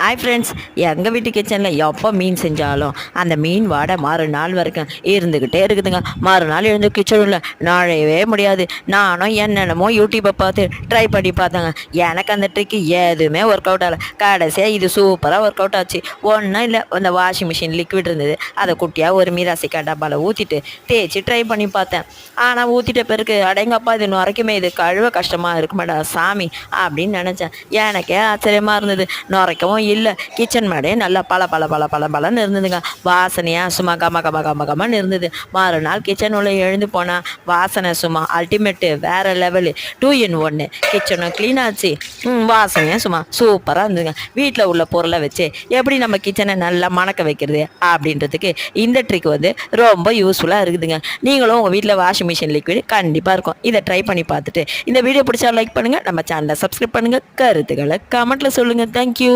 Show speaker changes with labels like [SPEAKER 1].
[SPEAKER 1] Hi friends, எங்கள் வீட்டு கிச்சனில் எப்போ மீன் செஞ்சாலும் அந்த மீன் வாடை மறுநாள் வரைக்கும் இருந்துக்கிட்டே இருக்குதுங்க. மறுநாள் எழுந்து கிச்சனில் நுழையவே முடியாது. நானும் என்னென்னமோ யூடியூப்பை பார்த்து ட்ரை பண்ணி பார்த்தேங்க. எனக்கு அந்த ட்ரிக்கு எதுவுமே ஒர்க் அவுட் ஆகலை. கடைசியாக இது சூப்பராக ஒர்க் அவுட் ஆச்சு. ஒன்றும் இல்லை, அந்த வாஷிங் மிஷின் லிக்விட் இருந்தது, அதை குட்டியாக ஒரு மீராசிக்கா டப்பாவில் ஊற்றிட்டு தேய்ச்சி ட்ரை பண்ணி பார்த்தேன். ஆனால் ஊற்றிட்ட பிறகு அடைங்கப்பா இது நுரைக்குமே, இது கழுவ கஷ்டமாக இருக்குமாடா சாமி அப்படின்னு நினச்சேன். எனக்கே ஆச்சரியமாக இருந்தது. நுரைக்கவும் இல்லை, கிச்சன் மேடே நல்லா பலன்னு இருந்ததுங்க. வாசனையாக சும்மா கமன்னு இருந்தது. மறுநாள் கிச்சன் உள்ள எழுந்து போனால் வாசனை சும்மா அல்டிமேட்டு, வேறு லெவலு. 2 in 1. கிச்சனும் க்ளீன் ஆச்சு, வாசனையாக சும்மா சூப்பராக இருந்ததுங்க. வீட்டில் உள்ள பொருளை வச்சு எப்படி நம்ம கிச்சனை நல்லா மணக்க வைக்கிறது அப்படின்றதுக்கு இந்த ட்ரிக் ரொம்ப யூஸ்ஃபுல்லாக இருக்குதுங்க. நீங்களும் உங்கள் வீட்டில் வாஷிங் மிஷின் லிக்விட் கண்டிப்பாக இருக்கும். இதை ட்ரை பண்ணி பார்த்துட்டு இந்த வீடியோ பிடிச்சா லைக் பண்ணுங்கள், நம்ம சேனலை சப்ஸ்கிரைப் பண்ணுங்கள், கருத்துக்களை கமெண்ட்டில் சொல்லுங்கள். தேங்க்யூ.